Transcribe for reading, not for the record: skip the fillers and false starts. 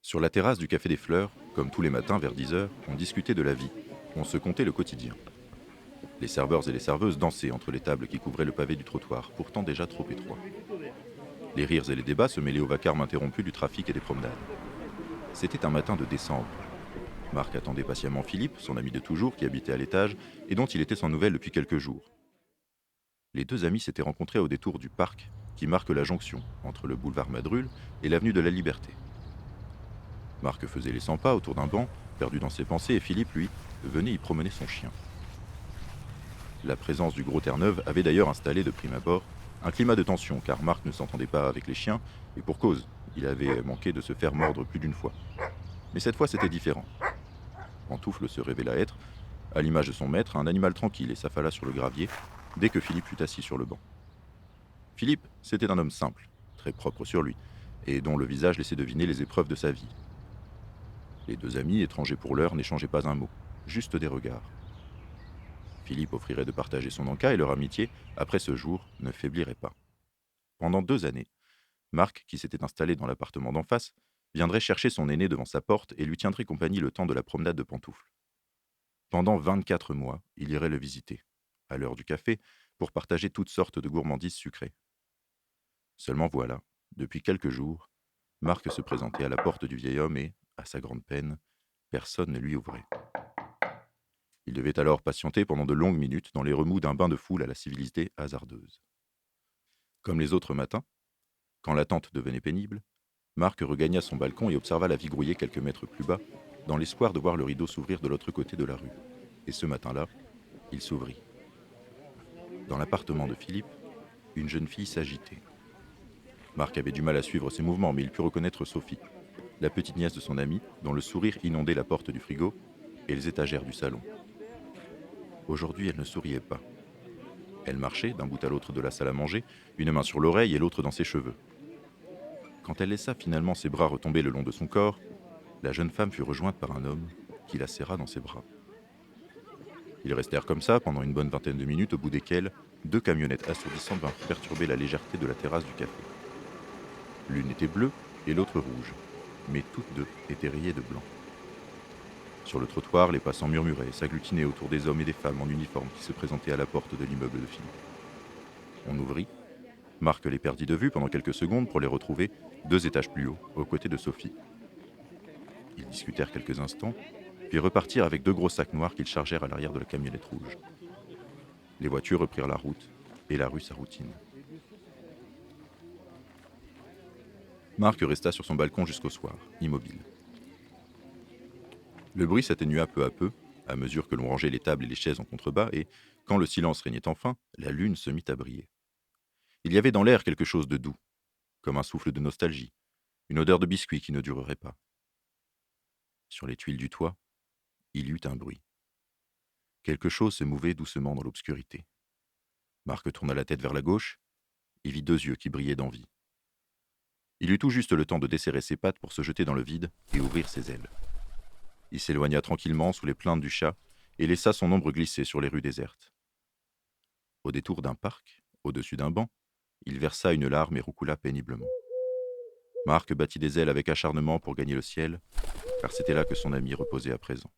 Sur la terrasse du Café des Fleurs, comme tous les matins vers 10 heures, on discutait de la vie. On se contait le quotidien. Les serveurs et les serveuses dansaient entre les tables qui couvraient le pavé du trottoir, pourtant déjà trop étroit. Les rires et les débats se mêlaient au vacarme interrompu du trafic et des promenades. C'était un matin de décembre. Marc attendait patiemment Philippe, son ami de toujours, qui habitait à l'étage et dont il était sans nouvelles depuis quelques jours. Les deux amis s'étaient rencontrés au détour du parc, qui marque la jonction entre le boulevard Madrul et l'avenue de la Liberté. Marc faisait les 100 pas autour d'un banc, perdu dans ses pensées, et Philippe, lui, venait y promener son chien. La présence du gros Terre-Neuve avait d'ailleurs installé de prime abord un climat de tension, car Marc ne s'entendait pas avec les chiens, et pour cause, il avait manqué de se faire mordre plus d'une fois. Mais cette fois, c'était différent. Pantoufle se révéla être, à l'image de son maître, un animal tranquille et s'affala sur le gravier dès que Philippe fut assis sur le banc. Philippe, c'était un homme simple, très propre sur lui, et dont le visage laissait deviner les épreuves de sa vie. Les deux amis, étrangers pour l'heure, n'échangeaient pas un mot, juste des regards. Philippe offrirait de partager son encas et leur amitié, après ce jour, ne faiblirait pas. Pendant 2 années, Marc, qui s'était installé dans l'appartement d'en face, viendrait chercher son aîné devant sa porte et lui tiendrait compagnie le temps de la promenade de pantoufles. Pendant 24 mois, il irait le visiter, à l'heure du café, pour partager toutes sortes de gourmandises sucrées. Seulement voilà, depuis quelques jours, Marc se présentait à la porte du vieil homme et, à sa grande peine, personne ne lui ouvrait. Il devait alors patienter pendant de longues minutes dans les remous d'un bain de foule à la civilité hasardeuse. Comme les autres matins, quand l'attente devenait pénible, Marc regagna son balcon et observa la vie grouiller quelques mètres plus bas, dans l'espoir de voir le rideau s'ouvrir de l'autre côté de la rue. Et ce matin-là, il s'ouvrit. Dans l'appartement de Philippe, une jeune fille s'agitait. Marc avait du mal à suivre ses mouvements, mais il put reconnaître Sophie, la petite nièce de son ami, dont le sourire inondait la porte du frigo et les étagères du salon. Aujourd'hui, elle ne souriait pas. Elle marchait d'un bout à l'autre de la salle à manger, une main sur l'oreille et l'autre dans ses cheveux. Quand elle laissa finalement ses bras retomber le long de son corps, la jeune femme fut rejointe par un homme qui la serra dans ses bras. Ils restèrent comme ça pendant une bonne vingtaine de minutes, au bout desquelles 2 camionnettes assourdissantes vinrent perturber la légèreté de la terrasse du café. L'une était bleue et l'autre rouge, mais toutes deux étaient rayées de blanc. Sur le trottoir, les passants murmuraient, s'agglutinaient autour des hommes et des femmes en uniforme qui se présentaient à la porte de l'immeuble de Philippe. On ouvrit. Marc les perdit de vue pendant quelques secondes pour les retrouver 2 étages plus haut, aux côtés de Sophie. Ils discutèrent quelques instants, puis repartirent avec 2 gros sacs noirs qu'ils chargèrent à l'arrière de la camionnette rouge. Les voitures reprirent la route, et la rue sa routine. Marc resta sur son balcon jusqu'au soir, immobile. Le bruit s'atténua peu à mesure que l'on rangeait les tables et les chaises en contrebas, et, quand le silence régnait enfin, la lune se mit à briller. Il y avait dans l'air quelque chose de doux, comme un souffle de nostalgie, une odeur de biscuit qui ne durerait pas. Sur les tuiles du toit, il y eut un bruit. Quelque chose se mouvait doucement dans l'obscurité. Marc tourna la tête vers la gauche et vit 2 yeux qui brillaient d'envie. Il eut tout juste le temps de desserrer ses pattes pour se jeter dans le vide et ouvrir ses ailes. Il s'éloigna tranquillement sous les plaintes du chat et laissa son ombre glisser sur les rues désertes. Au détour d'un parc, au-dessus d'un banc, il versa une larme et roucoula péniblement. Marc battit des ailes avec acharnement pour gagner le ciel, car c'était là que son ami reposait à présent.